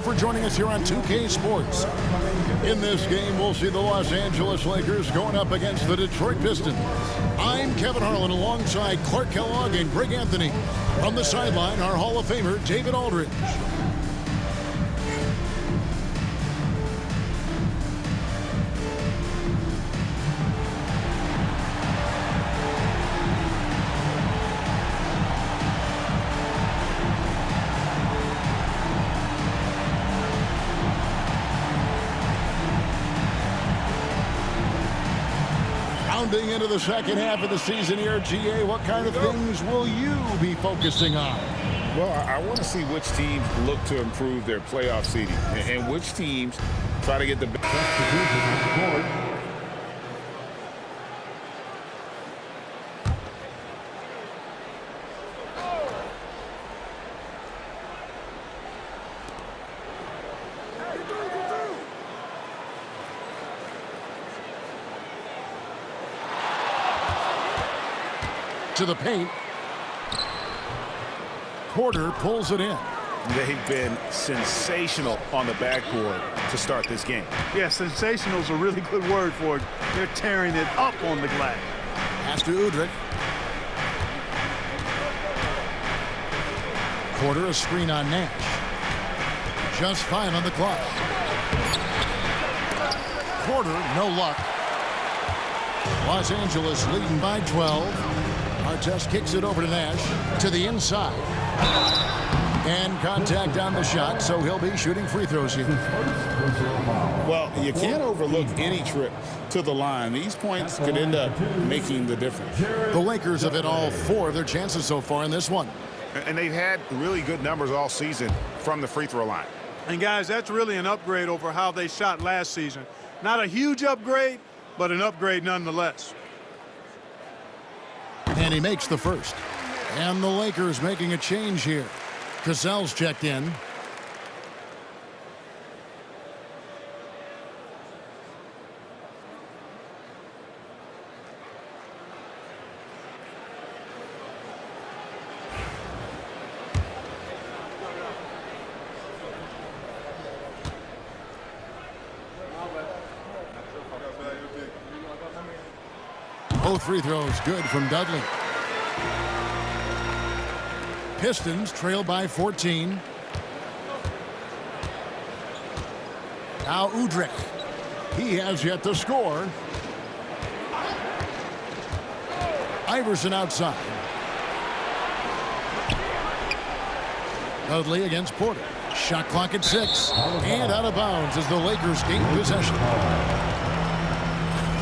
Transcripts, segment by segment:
for joining us here on 2K Sports. In this game, we'll see the Los Angeles Lakers going up against the Detroit Pistons. I'm Kevin Harlan alongside Clark Kellogg and Greg Anthony. From the sideline, our Hall of Famer, David Aldridge. Rounding into the second half of the season here, GA, what kind of things will you be focusing on? Well, I want to see which teams look to improve their playoff seeding and which teams try to get the best. To the paint. Porter pulls it in. They've been sensational on the backboard to start this game. Yeah, sensational is a really good word for it. They're tearing it up on the glass. Pass to Udrih. Porter a screen on Nash. Just fine on the clock. Porter, no luck. Los Angeles leading by 12. Artest kicks it over to Nash to the inside. And contact on the shot, so he'll be shooting free throws here. Well, you can't overlook any trip to the line. These points could end up making the difference. The Lakers have hit all 4 of their chances so far in this one. And they've had really good numbers all season from the free throw line. And, guys, that's really an upgrade over how they shot last season. Not a huge upgrade, but an upgrade nonetheless. And he makes the first. And the Lakers making a change here. Cassell's checked in. Both free throws good from Dudley. Pistons trail by 14. Now Udrih. He has yet to score. Iverson outside. Dudley against Porter. Shot clock at 6. And out of bounds as the Lakers gain possession.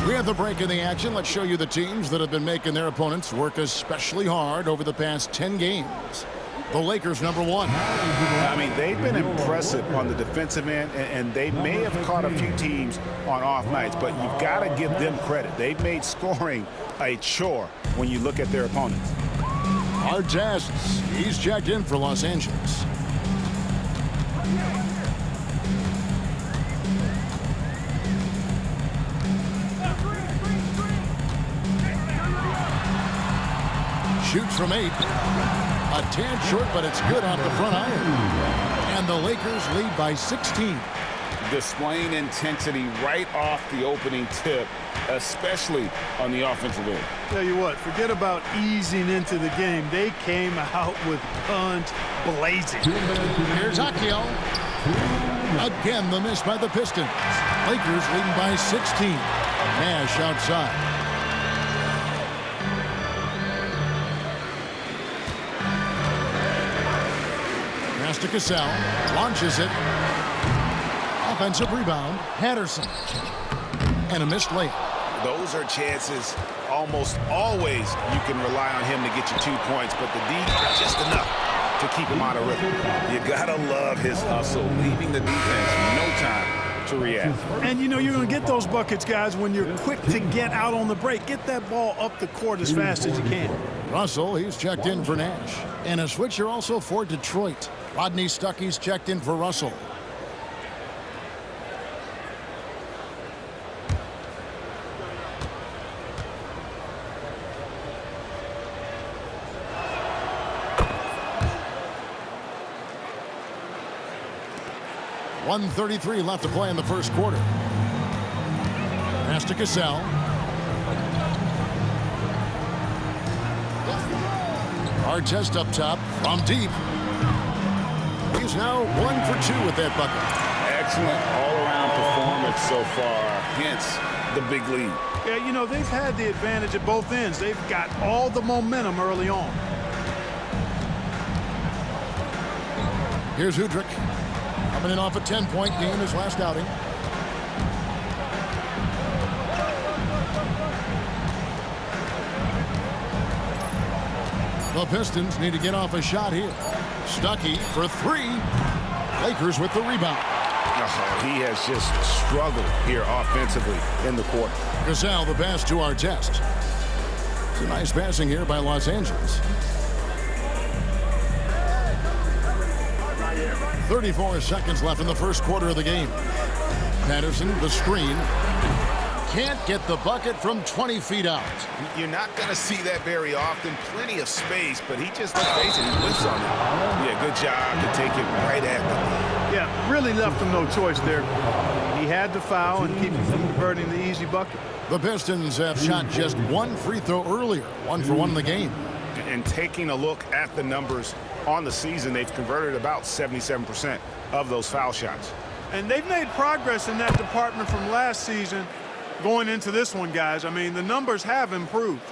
We have the break in the action. Let's show you the teams that have been making their opponents work especially hard over the past 10 games. The Lakers, number 1. I mean, they've been impressive on the defensive end, and they may have caught a few teams on off nights, but you've got to give them credit. They've made scoring a chore when you look at their opponents. Artest, he's checked in for Los Angeles. Shoots from 8. A tad short, but it's good off the front iron. And the Lakers lead by 16. Displaying intensity right off the opening tip, especially on the offensive end. Tell you what, forget about easing into the game. They came out with guns blazing. Here's Akio. Again, the miss by the Pistons. Lakers leading by 16. Nash outside. Pass to Cassell. Launches it. Offensive rebound. Patterson. And a missed layup. Those are chances almost always you can rely on him to get you 2 points, but the D just enough to keep him out of rhythm. You gotta love his hustle, leaving the defense no time to react. And you know you're going to get those buckets, guys, when you're quick to get out on the break. Get that ball up the court as fast as you can. Russell, he's checked in for Nash. And a switcher also for Detroit. Rodney Stuckey's checked in for Russell. 1:33 left to play in the first quarter. Pass to Cassell. Artest up top from deep. He's now 1 for 2 with that bucket. Excellent all-around performance so far, hence the big lead. Yeah, you know, they've had the advantage at both ends. They've got all the momentum early on. Here's Udrich, coming in off a 10-point game his last outing. The Pistons need to get off a shot here. Stuckey for 3. Lakers with the rebound. Oh, he has just struggled here offensively in the quarter. Cassell the pass to Artest. It's a nice passing here by Los Angeles. 34 seconds left in the first quarter of the game. Patterson, the screen. Can't get the bucket from 20 feet out. You're not going to see that very often. Plenty of space, but he just, let's face it, he whiffs on it. Yeah, good job to take it right at them. Yeah, really left him no choice there. He had to foul and keep him from converting the easy bucket. The Pistons have shot just 1 free throw earlier, 1 for 1 in the game. And taking a look at the numbers on the season, they've converted about 77% of those foul shots. And they've made progress in that department from last season going into this one, guys. I mean, the numbers have improved.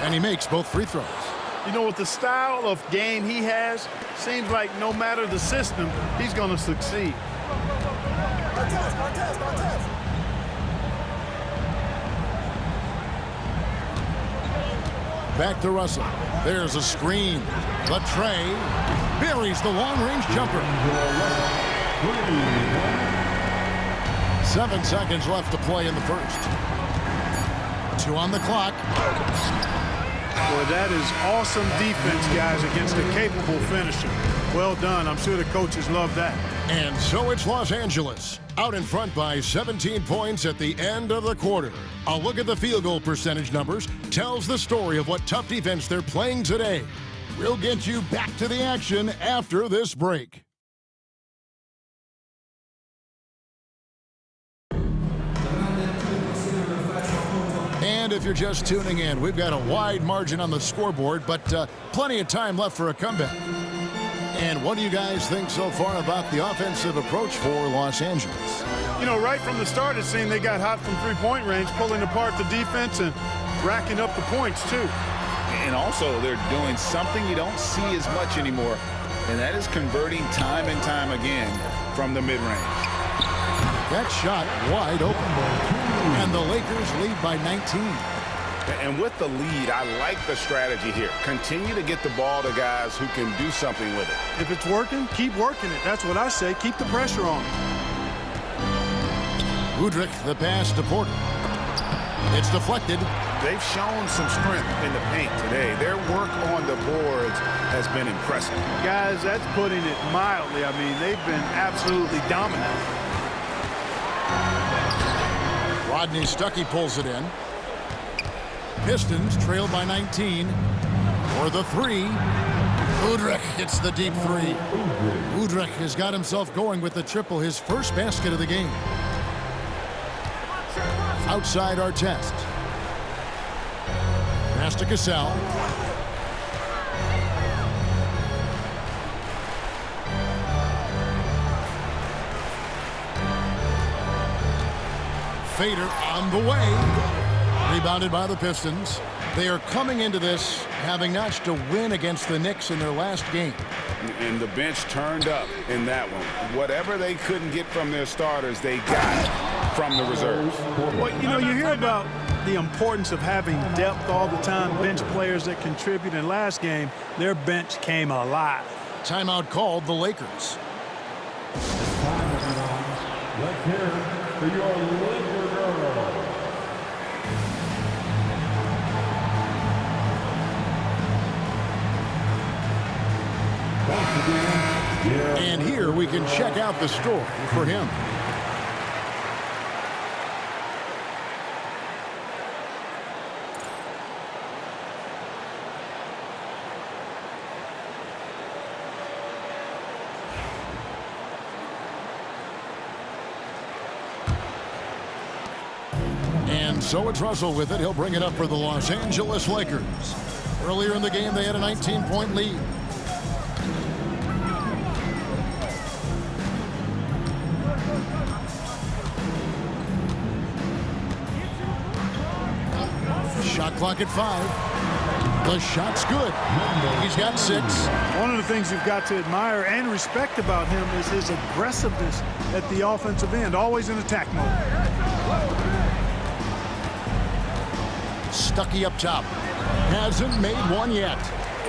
And he makes both free throws. You know, with the style of game he has, seems like no matter the system, he's going to succeed. Back to Russell. There's a screen. Latrey buries the long-range jumper. 7 seconds left to play in the first. 2 on the clock. Boy, that is awesome defense, guys, against a capable finisher. Well done. I'm sure the coaches love that. And so it's Los Angeles, out in front by 17 points at the end of the quarter. A look at the field goal percentage numbers tells the story of what tough defense they're playing today. We'll get you back to the action after this break. And if you're just tuning in, we've got a wide margin on the scoreboard, but plenty of time left for a comeback. And what do you guys think so far about the offensive approach for Los Angeles? You know, right from the start, it seemed they got hot from three-point range, pulling apart the defense and racking up the points, too. And also, they're doing something you don't see as much anymore, and that is converting time and time again from the mid-range. That shot wide open. And the Lakers lead by 19. And with the lead, I like the strategy here. Continue to get the ball to guys who can do something with it. If it's working, keep working it. That's what I say. Keep the pressure on. Udrich, the pass to Porter. It's deflected. They've shown some strength in the paint today. Their work on the boards has been impressive. Guys, that's putting it mildly. I mean, they've been absolutely dominant. Rodney Stuckey pulls it in. Pistons trail by 19. For the 3. Udrich gets the deep 3. Udrich has got himself going with the triple, his first basket of the game. Outside Artest. Pass to Cassell. Fader on the way. Rebounded by the Pistons. They are coming into this having notched a win against the Knicks in their last game. And the bench turned up in that one. Whatever they couldn't get from their starters, they got from the reserves. Well, you know, you hear about the importance of having depth all the time, bench players that contribute. In last game, their bench came alive. Timeout called the Lakers. Let's hear it for your Laker girl. And here we can check out the story for him. And so it's Russell with it. He'll bring it up for the Los Angeles Lakers. Earlier in the game, they had a 19-point lead. Shot clock at 5. The shot's good. He's got 6. One of the things you've got to admire and respect about him is his aggressiveness at the offensive end, always in attack mode. Stuckey up top. Hasn't made one yet.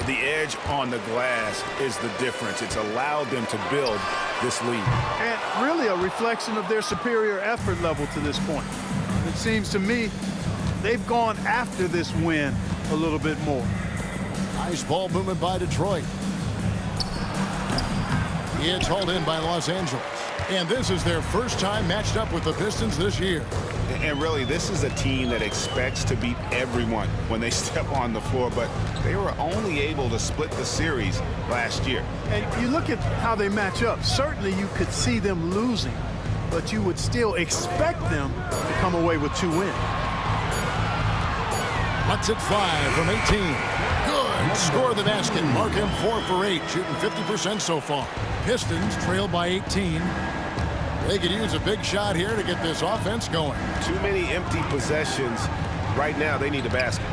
The edge on the glass is the difference. It's allowed them to build this lead. And really a reflection of their superior effort level to this point. It seems to me they've gone after this win a little bit more. Nice ball movement by Detroit. It's hauled in by Los Angeles. And this is their first time matched up with the Pistons this year. And really, this is a team that expects to beat everyone when they step on the floor, but they were only able to split the series last year. And you look at how they match up. Certainly you could see them losing, but you would still expect them to come away with 2 wins. Let's it fly from 18. Good. Score the basket. Mark him 4 for 8, shooting 50% so far. Pistons trail by 18. They could use a big shot here to get this offense going. Too many empty possessions. Right now, they need a basket.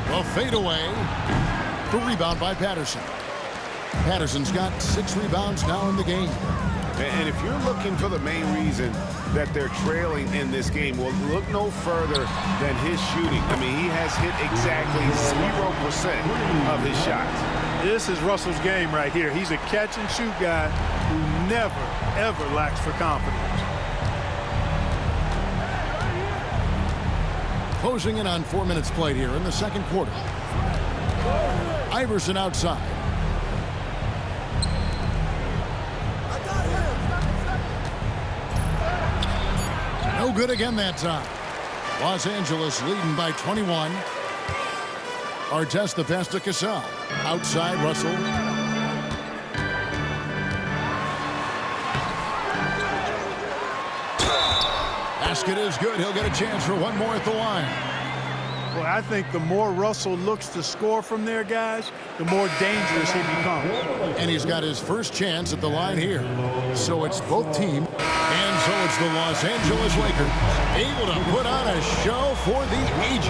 Well, fade away. The rebound by Patterson. Patterson's got 6 rebounds now in the game. And if you're looking for the main reason that they're trailing in this game, well, look no further than his shooting. I mean, he has hit exactly 0% of his shots. This is Russell's game right here. He's a catch-and-shoot guy who never, ever lacks for confidence. Closing in on 4 minutes played here in the second quarter. Iverson outside. No good again that time. Los Angeles leading by 21. Artest the pass to Cassell. Outside Russell. Basket is good. He'll get a chance for one more at the line. Well, I think the more Russell looks to score from there, guys, the more dangerous he becomes. And he's got his first chance at the line here. So it's both teams. And so it's the Los Angeles Lakers able to put on a show for the ages.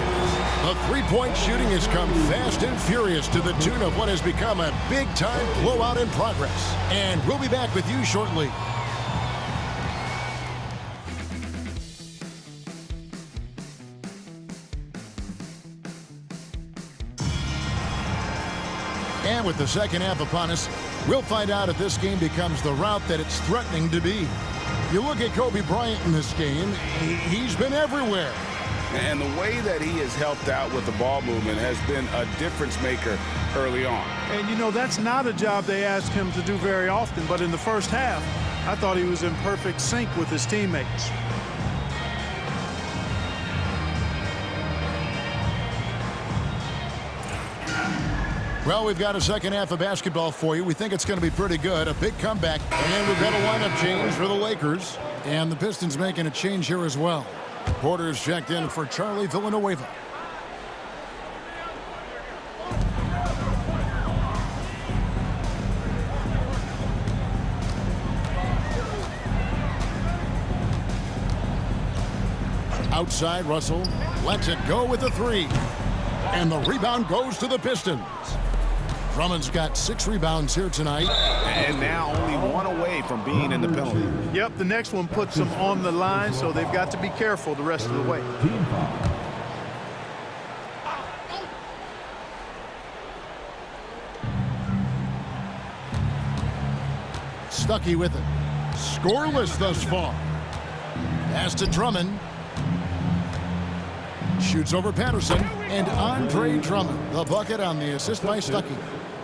The three-point shooting has come fast and furious to the tune of what has become a big-time blowout in progress. And we'll be back with you shortly. And with the second half upon us, we'll find out if this game becomes the route that it's threatening to be. You look at Kobe Bryant in this game, he's been everywhere. And the way that he has helped out with the ball movement has been a difference maker early on. And, you know, that's not a job they ask him to do very often, but in the first half, I thought he was in perfect sync with his teammates. Well, we've got a second half of basketball for you. We think it's going to be pretty good. A big comeback. And we've got a lineup change for the Lakers. And the Pistons making a change here as well. Porter's checked in for Charlie Villanueva. Outside, Russell lets it go with a 3. And the rebound goes to the Pistons. Drummond's got 6 rebounds here tonight. And now only 1 away from being in the penalty. Yep, the next one puts them on the line, so they've got to be careful the rest of the way. Stuckey with it. Scoreless thus far. Pass to Drummond. Shoots over Patterson. And Andre Drummond, the bucket on the assist by Stuckey.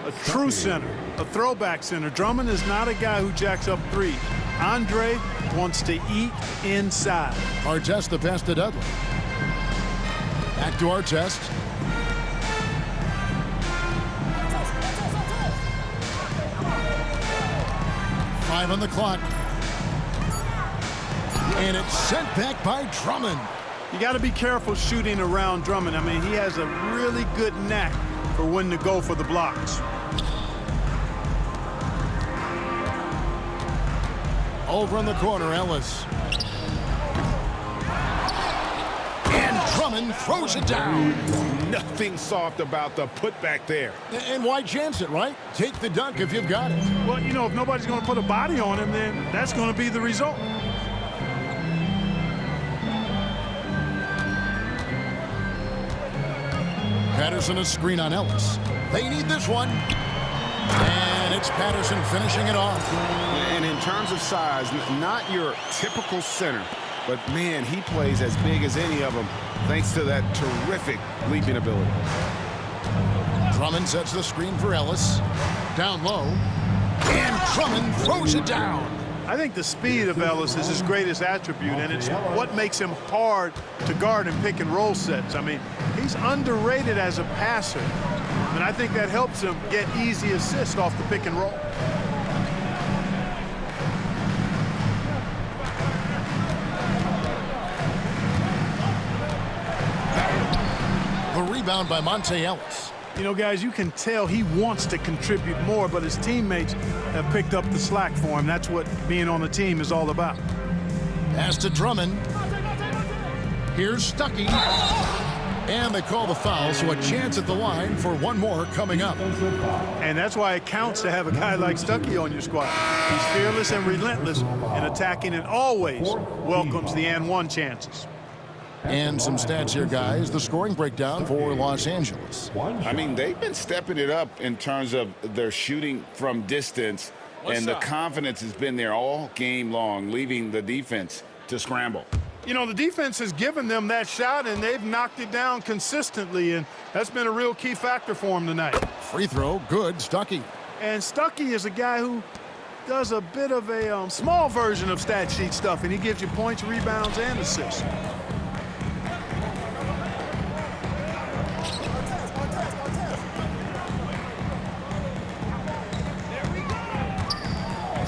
A true center, a throwback center. Drummond is not a guy who jacks up threes. Andre wants to eat inside. Artest the pass to Dudley. Back to Artest. Five on the clock. And it's sent back by Drummond. You got to be careful shooting around Drummond. I mean, he has a really good knack for when to go for the blocks. Over in the corner, Ellis. And Drummond throws it down. Nothing soft about the putback there. And why chance it, right? Take the dunk if you've got it. Well, you know, if nobody's going to put a body on him, then that's going to be the result. Patterson a screen on Ellis. They need this one. And it's Patterson finishing it off. And in terms of size, not your typical center, but man, he plays as big as any of them thanks to that terrific leaping ability. Drummond sets the screen for Ellis. Down low. And Drummond throws it down. I think the speed of Ellis is his greatest attribute, and it's what makes him hard to guard in pick and roll sets. I mean, he's underrated as a passer, and I think that helps him get easy assists off the pick and roll. The rebound by Monte Ellis. You know, guys, you can tell he wants to contribute more, but his teammates have picked up the slack for him. That's what being on the team is all about. Pass to Drummond. Here's Stuckey. And they call the foul, so a chance at the line for one more coming up. And that's why it counts to have a guy like Stuckey on your squad. He's fearless and relentless in attacking and always welcomes the and one chances. And some stats here, guys. The scoring breakdown for Los Angeles. I mean, they've been stepping it up in terms of their shooting from distance, and the confidence has been there all game long, leaving the defense to scramble. You know, the defense has given them that shot, and they've knocked it down consistently, and that's been a real key factor for them tonight. Free throw, good, Stuckey. And Stuckey is a guy who does a bit of a small version of stat sheet stuff, and he gives you points, rebounds, and assists.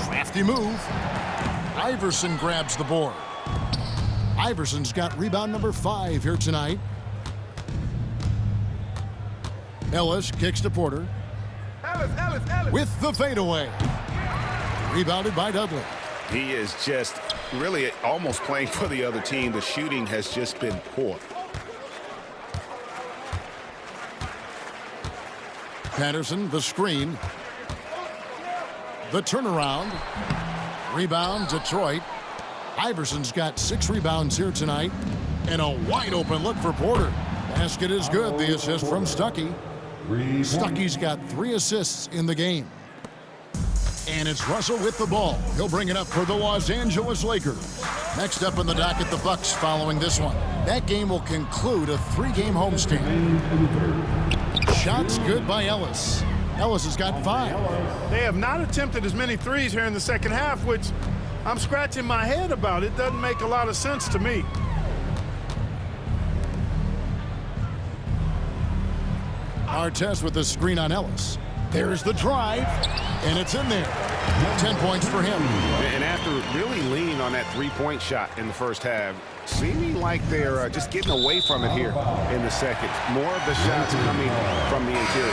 Crafty move. Iverson grabs the board. Iverson's got rebound number 5 here tonight. Ellis kicks to Porter. Ellis. With the fadeaway. Rebounded by Dudley. He is just really almost playing for the other team. The shooting has just been poor. Patterson, the screen. The turnaround. Rebound, Detroit. Iverson's got 6 rebounds here tonight. And a wide open look for Porter. Basket is good. The assist from Stuckey. Stuckey's got 3 assists in the game. And it's Russell with the ball. He'll bring it up for the Los Angeles Lakers. Next up in the docket, the Bucks following this one. That game will conclude a 3-game homestand. Shots good by Ellis. Ellis has got 5. They have not attempted as many threes here in the second half, which I'm scratching my head about. It doesn't make a lot of sense to me. Artest with the screen on Ellis. There's the drive, and it's in there. 10 points for him. And after really leaning on that three-point shot in the first half, seeming like they're just getting away from it here in the second. More of the shots coming from the interior.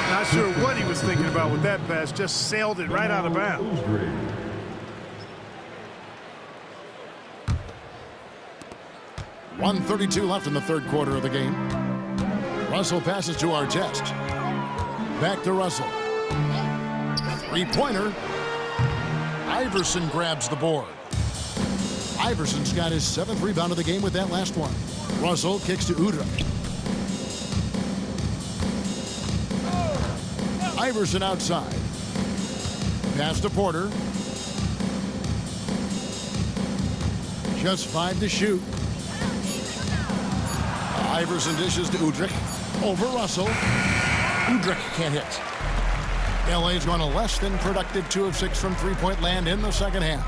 Not sure what he was thinking about with that pass. Just sailed it right out of bounds. 1:32 left in the third quarter of the game. Russell passes to Artest. Back to Russell. 3-pointer. Iverson grabs the board. Iverson's got his 7th rebound of the game with that last one. Russell kicks to Udrih. Iverson outside. Pass to Porter. Just 5 to shoot. Iverson dishes to Udrih. Over Russell. Udrih can't hit. LA's gone a less than productive 2 of 6 from three-point land in the second half.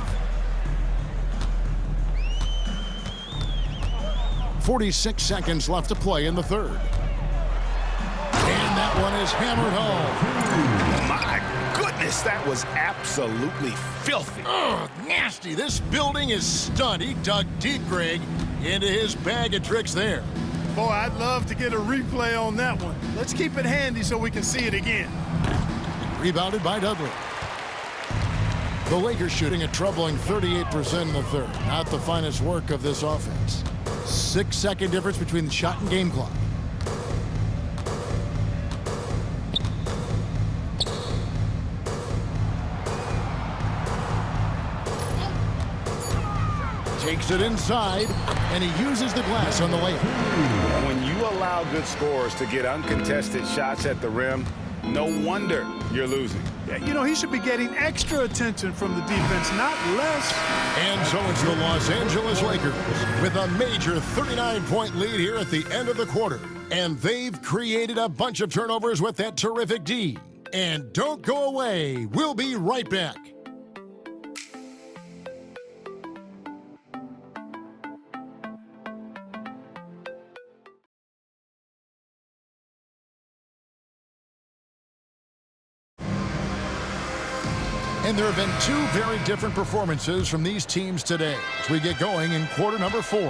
46 seconds left to play in the third. And that one is hammered home. My goodness, that was absolutely filthy. Ugh, nasty. This building is stunned. He dug deep, Greg. into his bag of tricks there. Boy, I'd love to get a replay on that one. Let's keep it handy so we can see it again. Rebounded by Dudley. The Lakers shooting a troubling 38% in the third. Not the finest work of this offense. 6-second difference between the shot and game clock. Takes it inside, and he uses the glass on the layup. When you allow good scorers to get uncontested shots at the rim, no wonder you're losing. Yeah, you know, he should be getting extra attention from the defense, not less. And so it's the Los Angeles Lakers with a major 39-point lead here at the end of the quarter. And they've created a bunch of turnovers with that terrific D. And don't go away. We'll be right back. And there have been two very different performances from these teams today as we get going in quarter number 4.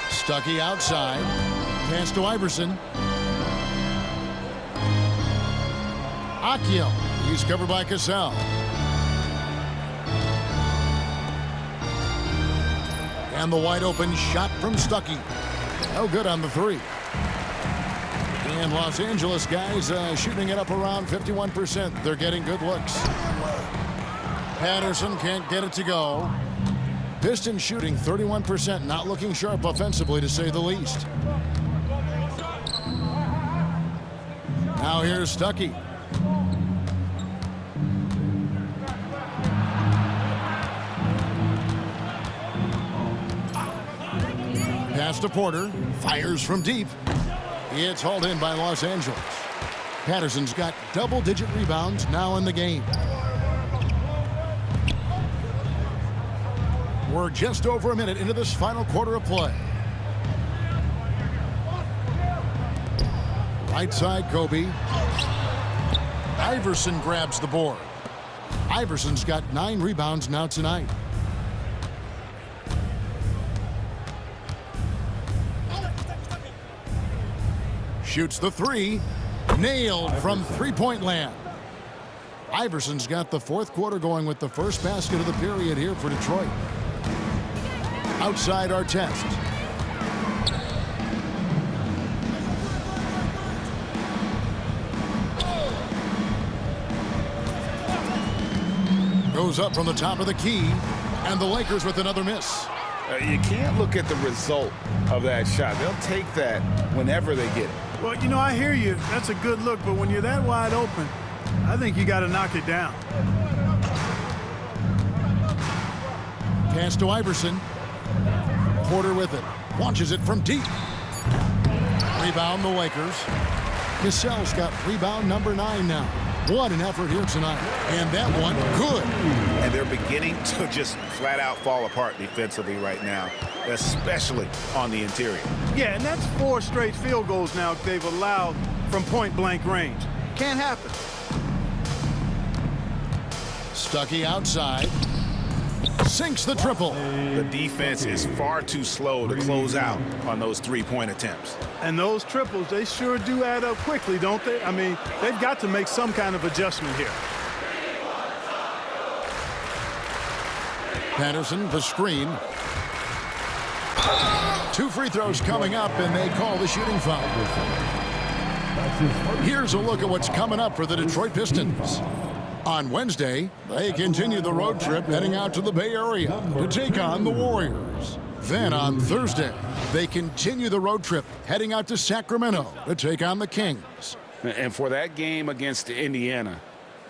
Stuckey outside. Pass to Iverson. Akio. He's covered by Cassell. And the wide open shot from Stuckey. No good on the 3. And Los Angeles guys shooting it up around 51%. They're getting good looks. Patterson can't get it to go. Pistons shooting 31%, not looking sharp offensively to say the least. Now here's Stuckey. Pass to Porter. Fires from deep. It's hauled in by Los Angeles. Patterson's got double-digit rebounds now in the game. We're just over a minute into this final quarter of play. Right side, Kobe. Iverson grabs the board. Iverson's got 9 rebounds now tonight. Shoots the 3. Nailed from three-point land. Iverson's got the 4th quarter going with the first basket of the period here for Detroit. Outside Artest. Goes up from the top of the key, and the Lakers with another miss. You can't look at the result of that shot. They'll take that whenever they get it. Well, you know, I hear you. That's a good look, but when you're that wide open, I think you got to knock it down. Pass to Iverson. Porter with it. Launches it from deep. Rebound the Lakers. Cassell's got rebound number 9 now. What an effort here tonight. And that one, good. And they're beginning to just flat out fall apart defensively right now, especially on the interior. Yeah, and that's 4 straight field goals now they've allowed from point-blank range. Can't happen. Stuckey outside. Sinks the triple. The defense is far too slow to close out on those 3-point attempts. And those triples, they sure do add up quickly, don't they? I mean, they've got to make some kind of adjustment here. Patterson, the screen. 2 free throws coming up, and they call the shooting foul. Here's a look at what's coming up for the Detroit Pistons. On Wednesday, they continue the road trip heading out to the Bay Area to take on the Warriors. Then on Thursday, they continue the road trip heading out to Sacramento to take on the Kings. And for that game against Indiana,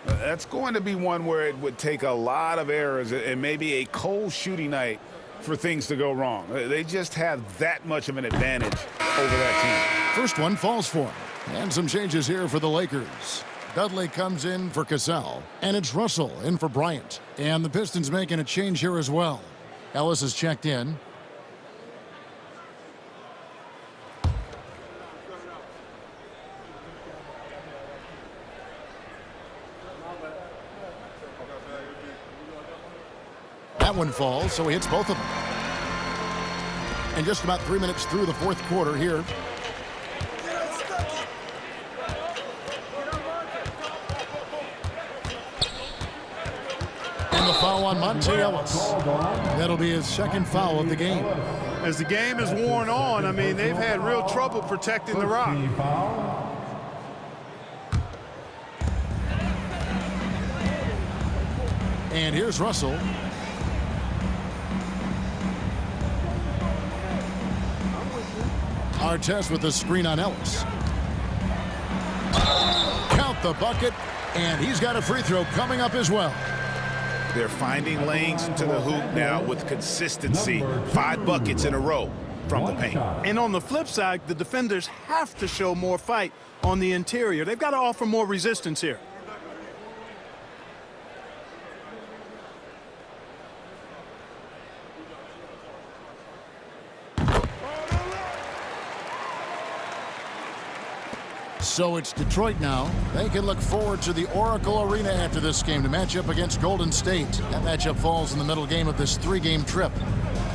that's going to be one where it would take a lot of errors and maybe a cold shooting night for things to go wrong. They just have that much of an advantage over that team. First one falls for him. And some changes here for the Lakers. Dudley comes in for Cassell, and it's Russell in for Bryant. And the Pistons making a change here as well. Ellis is checked in. That one falls, so he hits both of them. And just about 3 minutes through the fourth quarter here. And the foul on Monte Ellis. That'll be his second foul of the game. As the game has worn on, I mean, they've had real trouble protecting the rock. And here's Russell. Artest with the screen on Ellis. Count the bucket, and he's got a free throw coming up as well. They're finding lanes to the hoop now with consistency. 5 buckets in a row from the paint. And on the flip side, the defenders have to show more fight on the interior. They've got to offer more resistance here. So it's Detroit now. They can look forward to the Oracle Arena after this game to match up against Golden State. That matchup falls in the middle game of this 3-game trip.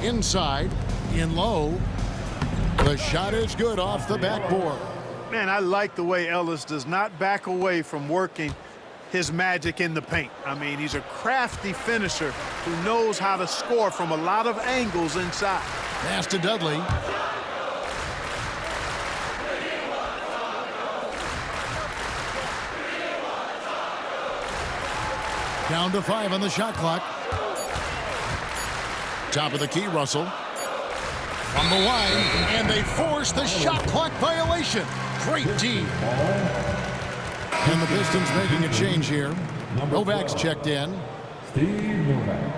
Inside, in low. The shot is good off the backboard. Man, I like the way Ellis does not back away from working his magic in the paint. I mean, he's a crafty finisher who knows how to score from a lot of angles inside. Pass to Dudley. Down to 5 on the shot clock. Top of the key, Russell. From the line, and they force the shot clock violation. Great D. And the Pistons making a change here. Novak's checked in. Steve Novak.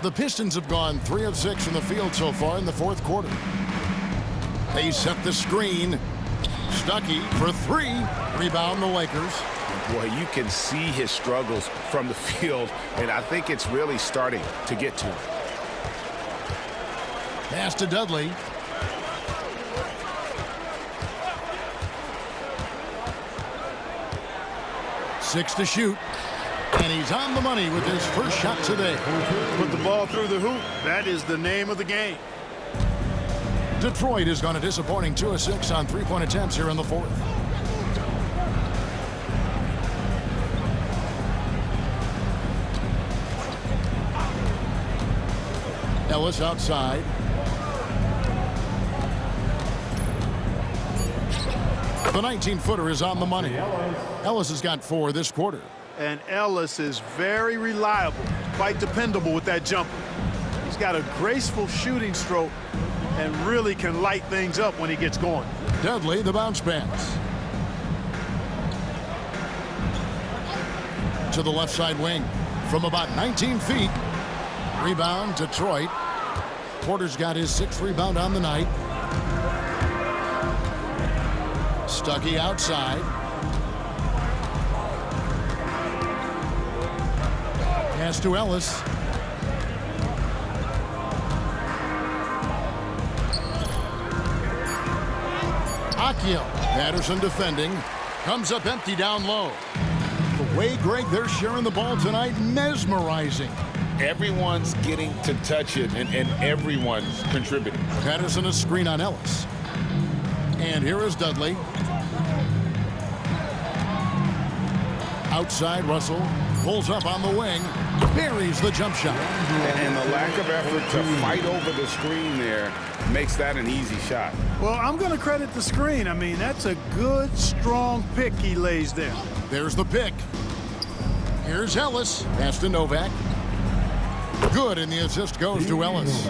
The Pistons have gone 3 of 6 from the field so far in the fourth quarter. They set the screen. Stuckey for 3. Rebound the Lakers. Boy, you can see his struggles from the field, and I think it's really starting to get to him. Pass to Dudley. Six to shoot. And he's on the money with his first shot today. Put the ball through the hoop. That is the name of the game. Detroit has gone a disappointing 2 of 6 on 3-point attempts here in the fourth. Ellis outside. The 19-footer is on the money. Ellis has got 4 this quarter. And Ellis is very reliable, quite dependable with that jumper. He's got a graceful shooting stroke and really can light things up when he gets going. Dudley, the bounce pass. To the left side wing from about 19 feet. Rebound, Detroit. Porter's got his 6th rebound on the night. Stuckey outside. Pass to Ellis. Akio. Patterson defending. Comes up empty down low. The way, Greg, they're sharing the ball tonight, mesmerizing. Everyone's getting to touch it, and everyone's contributing. Patterson a screen on Ellis. And here is Dudley. Outside, Russell pulls up on the wing, buries the jump shot. And the lack of effort to fight over the screen there makes that an easy shot. Well, I'm going to credit the screen. I mean, that's a good, strong pick he lays there. There's the pick. Here's Ellis. Pass to Novak. Good, and the assist goes to Ellis.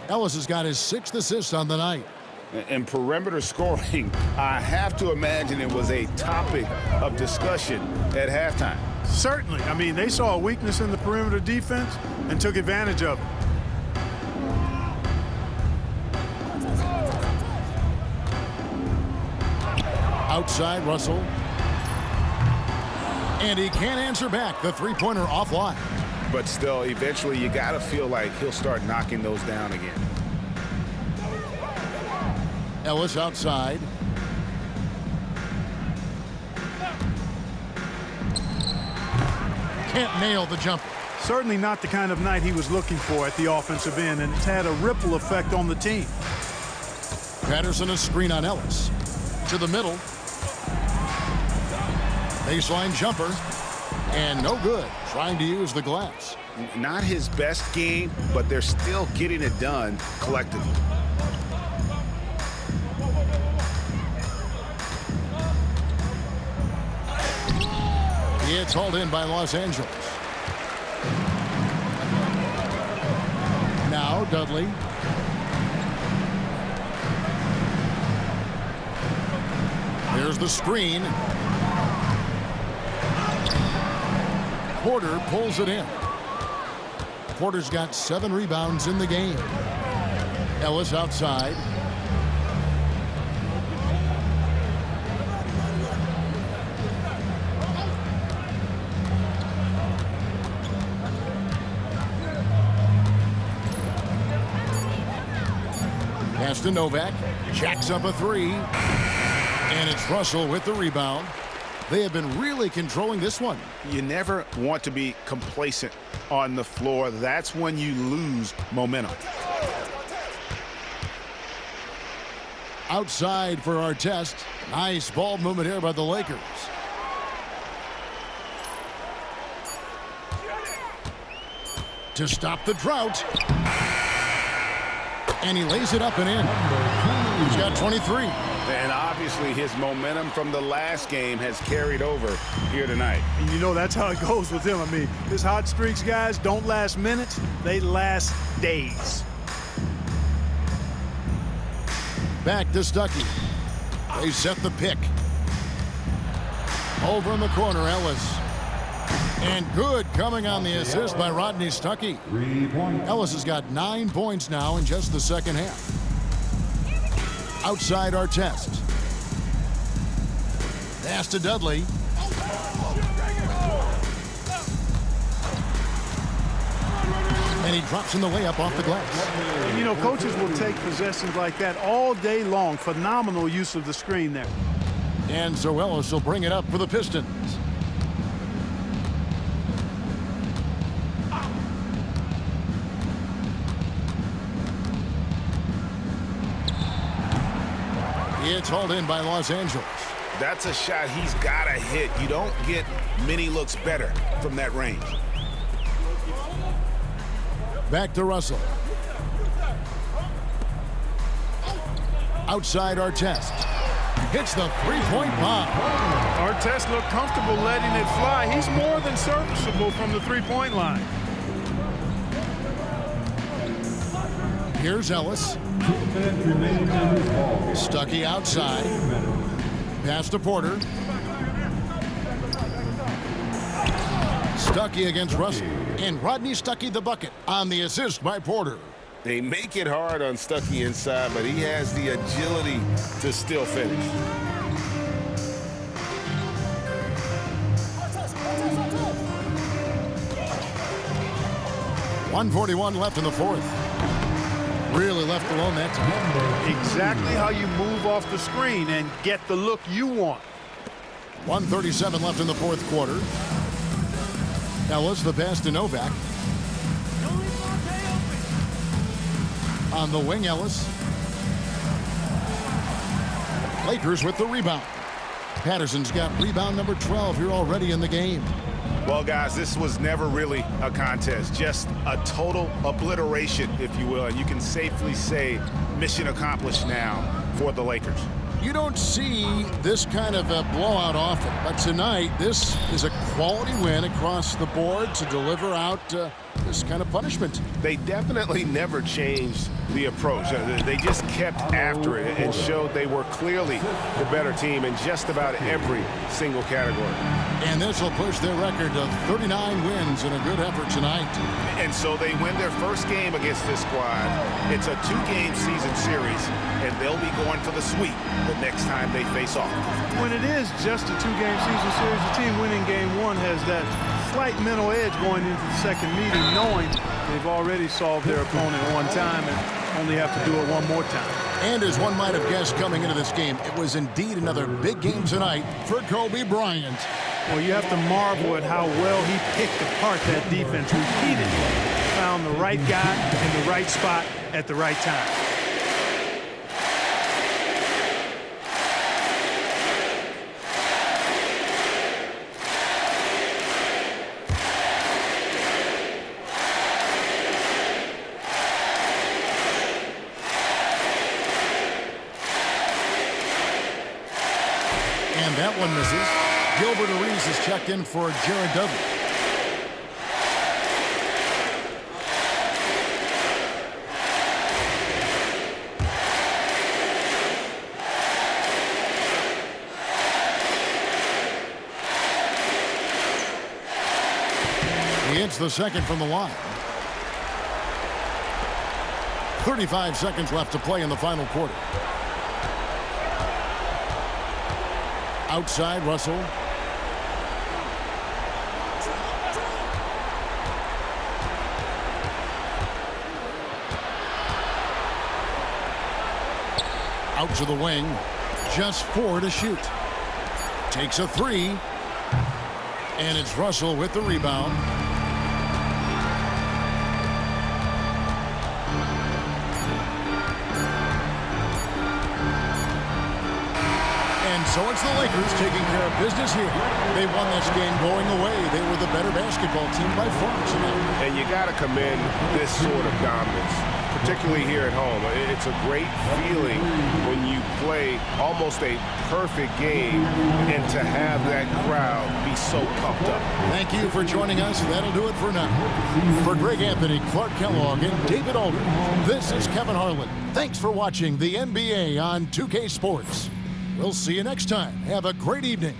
Ellis has got his 6th assist on the night. And perimeter scoring, I have to imagine it was a topic of discussion at halftime. Certainly. I mean, they saw a weakness in the perimeter defense and took advantage of it. Outside, Russell. And he can't answer back. The 3-pointer offline. But still, eventually you got to feel like he'll start knocking those down again. Ellis outside. can't nail the jumper. Certainly not the kind of night he was looking for at the offensive end, and it's had a ripple effect on the team. Patterson a screen on Ellis. To the middle. Baseline jumper. And no good. Trying to use the glass. Not his best game, but they're still getting it done collectively. It's hauled in by Los Angeles. Now Dudley. There's the screen. Porter pulls it in. Porter's got 7 rebounds in the game. Ellis outside. Pass to Novak. Jacks up a 3. And it's Russell with the rebound. They have been really controlling this one. You never want to be complacent on the floor. That's when you lose momentum. Outside for our test. Nice ball movement here by the Lakers. To stop the drought. And he lays it up and in. He's got 23. And obviously his momentum from the last game has carried over here tonight. And you know that's how it goes with him. I mean, his hot streaks, guys, don't last minutes. They last days. Back to Stuckey. They set the pick. Over in the corner, Ellis. And good coming on the assist by Rodney Stuckey. 3 points. Ellis has got 9 points now in just the second half. Outside our test. Pass to Dudley. And he drops in the layup off the glass. And, you know, coaches will take possessions like that all day long. Phenomenal use of the screen there. And so Ellis will bring it up for the Pistons. It's hauled in by Los Angeles. That's a shot he's got to hit. You don't get many looks better from that range. Back to Russell. Outside Artest. Hits the three-point bomb. Artest looked comfortable letting it fly. He's more than serviceable from the three-point line. Here's Ellis. 2 minutes remaining on this ball game. Stuckey outside. Pass to Porter. Stuckey against Russell. And Rodney Stuckey the bucket on the assist by Porter. They make it hard on Stuckey inside, but he has the agility to still finish. .141 left in the fourth. Really left alone that time. Exactly how you move off the screen and get the look you want. 1:37 left in the fourth quarter. Ellis the pass to Novak. On the wing, Ellis. Lakers with the rebound. Patterson's got rebound number 12 here already in the game. Well, guys, this was never really a contest, just a total obliteration, if you will. And you can safely say mission accomplished now for the Lakers. You don't see this kind of a blowout often, but tonight this is a quality win across the board to deliver out this kind of punishment. They definitely never changed the approach. They just kept after it and showed they were clearly the better team in just about every single category. And this will push their record to 39 wins in a good effort tonight. And so they win their first game against this squad. It's a 2-game season series, and they'll be going for the sweep the next time they face off. When it is just a 2-game season series, the team winning game 1 has that slight mental edge going into the second meeting, knowing they've already solved their opponent one time and only have to do it one more time. And as one might have guessed coming into this game, it was indeed another big game tonight for Kobe Bryant. Well, you have to marvel at how well he picked apart that defense repeatedly. Found the right guy in the right spot at the right time. And that one misses. Gilbert Arenas is checked in for Jared Dudley. He hits the second from the line. 35 seconds left to play in the final quarter. Outside, Russell. Out to the wing. Just 4 to shoot. Takes a 3. And it's Russell with the rebound. And so it's the Lakers taking care of business here. They won this game going away. They were the better basketball team by far tonight. And you got to commend this sort of dominance, particularly here at home. It's a great feeling when you play almost a perfect game and to have that crowd be so pumped up. Thank you for joining us. That'll do it for now. For Greg Anthony, Clark Kellogg, and David Aldridge, this is Kevin Harlan. Thanks for watching the NBA on 2K Sports. We'll see you next time. Have a great evening.